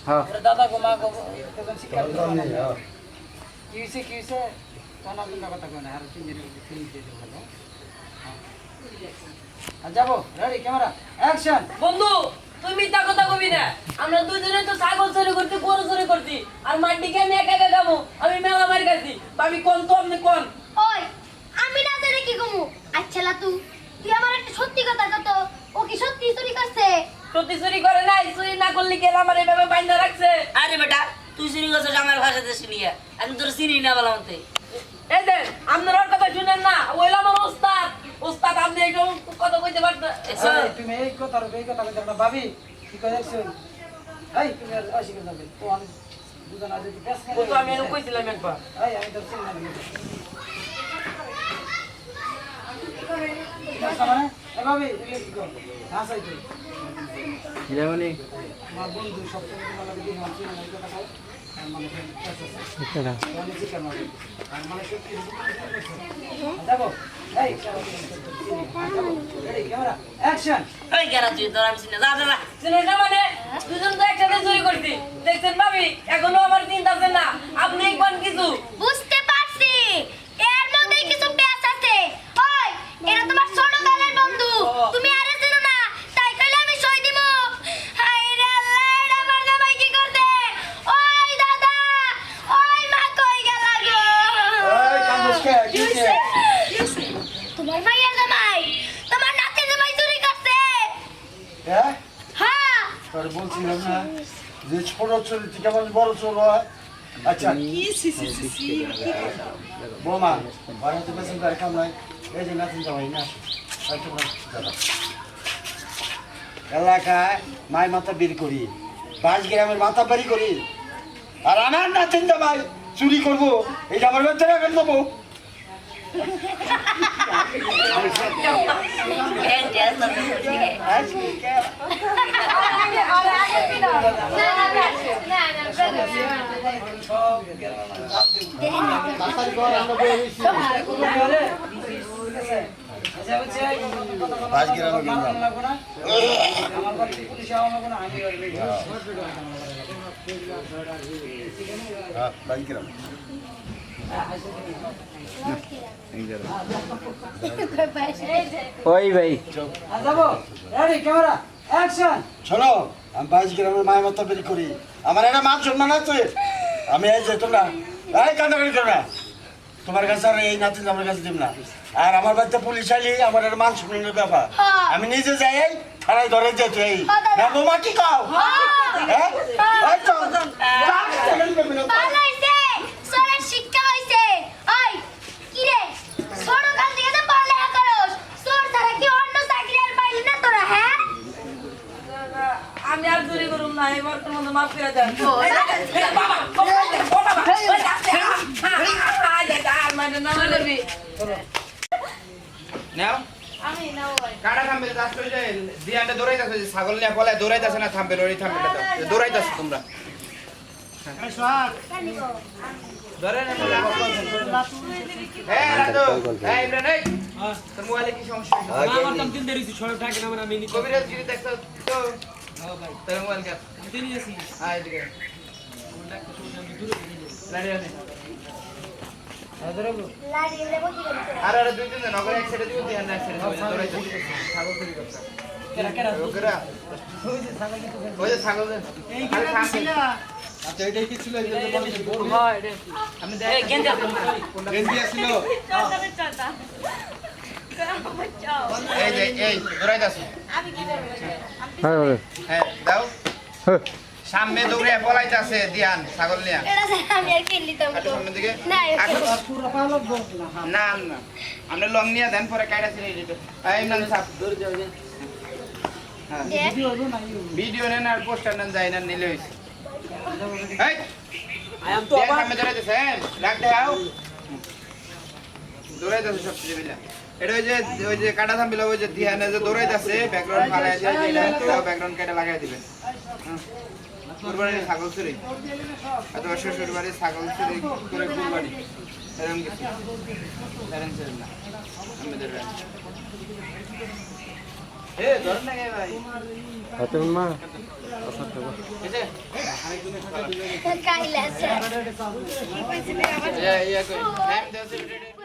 হ্যাঁ দাদা গো মা গো তখন শিক্ষা কি হইছে কোন কথা কই না আর 3 দিনের ফিল্ম দিয়ে দেব ভালো আর যাবো রেডি ক্যামেরা অ্যাকশন বন্ধু তুই মিথ্যা কথা কবি না আমরা দুজনে তো ছাগল চুরি করতে গরু চুরি করছি আর মান্ডিকে আমি একা একা যাবো আমি মেলা মার খাইছি ভাবি কোন তো আপনি কোন ওই আমি না জানি কি কমু আচ্ছা লাতু তুই আমার একটা সত্যি কথা কত ও কি সত্যি চুরি করছে সত্যি চুরি করে নাই চুরি না করলে কে আমার এভাবে বাইন্ধা রাখছে আরে বেটা তুই চুরি করছিস আমার ভাষাতে শুনিয়া আমি তোর চিনি না বললাম তুই এই দেখ আপনার ওর কথা শুনেন না ওইল আমার ওস্তাদ ওস্তাদ আপনি একটু কথা কইতে পারতেন তুমি এই কথা কইতে না ভাবি কি কই দেখছো এই তুমি আর অস্বীকার করবে তো আমি দুজন আজ কি পেছ ও তো আমি এরকম কইছিলাম একবার এই আমি তো চিনি না মানে এ ভাবি তুমি কি করো না চাইতে যেমন আমার বন্ধু সবথেকে ভালো লাগে আমার চিনি না কথা কই মানে এটা আমি চিকেন মারি আর মানে সত্যি যাবো এই রেডি ক্যামেরা অ্যাকশন ওই গেরা তুই তোর আমি চিনি না যা যা শুনুন না মানে দুজন তো একসাথে চুরি করছি দেখছেন ভাবি এখনো আমার চিন্তা আছে না আপনি কোন কিছু বুঝতে পারছি এর মধ্যে কিছু পেঁচ আছে ওই এরা তোমার ছোটবেলার বন্ধু তুমি আরে চেনো না তাই কইলে আমি সই দিব হায় রে আল্লাহ এটা আমার জামাই কি করতে ওই দাদা ওই মা কই গেল গো এই কান্দুসকে কি হইছে তোমার মাইয়ের জামাই তোমার নাতি জামাই চুরি করছে হ্যাঁ হ্যাঁ তোর বলছিলাম না যে ছোট চোর থেকে মানে বড় চোর হয় আচ্ছা বৌমা বাড়িতে বেশি তার কাম নাই এই যে নাতিন যাওয়াই না এলাকায় মাই মাথা বের করি 22 গ্রামের মাথা বেরি করি আর আমার নাতিন জামাই চুরি করবো এই আমার বাচ্চারা কেন দেবো ওই ভাই যাবো রেডি ক্যামেরা অ্যাকশন শোনো আমি 22 গ্রামের মায়ের মতো বেরি করি আমার একটা মান সম্মান আছে আমি এই যে তোমরা এই কান্দাকাটি করো না তোমার কাছে আর এই নাতিন আমার কাছে দিব না আর আমার বাড়িতে পুলিশ আইলি আমার একটা মান সম্মানের ব্যাপার আমি নিজে যাই এই থানায় ধরে যেতে এই না বোমা কি কাও হ্যাঁ এই তো ভালো হইছে সোনার শিক্ষা হইছে ওই কি রে ছোট কাল থেকে তো পড়ালেখা করস সোর তারা কি অন্য চাকরি আর পাইলি না তোরা হ্যাঁ আমি আর চুরি করুম না এবার তোমার মাফ করে দেন নাও আমি নাও ভাই কাটা থামবে কাজ করে যায় দিয়ানটা দৌড়াইতাছে ছাগল নিয়ে পলায় দৌড়াইতাছে না থামবে লড়ি থামবে না দৌড়াইতাছে তোমরা ধরে না হ্যাঁ রাতো হ্যাঁ ইমরান এই তোর মোবাইলে কি সমস্যা আমার নাম দিন দেরিছি ছড় টাকা নাম আমি নিতে কবিরাজ গিরি দেখছো তো হ্যাঁ ভাই তোর মোবাইল কে দিতে নিয়েছি হ্যাঁ এদিকে লাড়ি আনে লাড়ি এলে বকি করে আর আর দুই তিন নগর এক সাইডে দিও দিয়ান এক সাইডে দিও দৌড়াইতাছে ছাগল চুরি করছে কেরা কেরা ওকেরা ওই যে ছাগল কিন্তু ওই যে ছাগল এই কেরা ছিল আচ্ছা এটাই কি ছিল এটা তো বলতে বড় হয় এটা আমি এই গেঞ্জা গেঞ্জি ছিল এই যে এই দৌড়াইতাছে হ্যাঁ হ্যাঁ দাও সামনে দৌড়ে পলাইতাছে দিয়ান ছাগল নিয়া এটা আমি আর কিনলি তো আটো সামনের দিকে না পুরো পালো বল না না না আমরা লং নিয়ে দেন পরে কাইটা ছিল এই না সাপ দৌড় যাও যে হ্যাঁ ভিডিও হলো না ভিডিও নেন আর পোস্টার নেন যাই না নিলে হইছে এই আই এম তো দিয়ান সামনে দৌড়াইতেছে ডাক দাও দৌড়াইতেছে সব কিছু মিলে এটা ওই যে কাটা থামবিল ওই যে দিয়ানে যে দৌড়াইতেছে ব্যাকগ্রাউন্ড ফালাই আছে এটা ব্যাকগ্রাউন্ড কেটে লাগাই দিবেন কুরবানির ছাগল চুরি অথবা শ্বশুর বাড়ির ছাগল চুরি করে কুরবানি এরকম কিছু জানেন ছিলেন না আমাদের ধরেন না ভাই তুমি মা এই যে কাইলা স্যার ইয়া কই টাইম দাও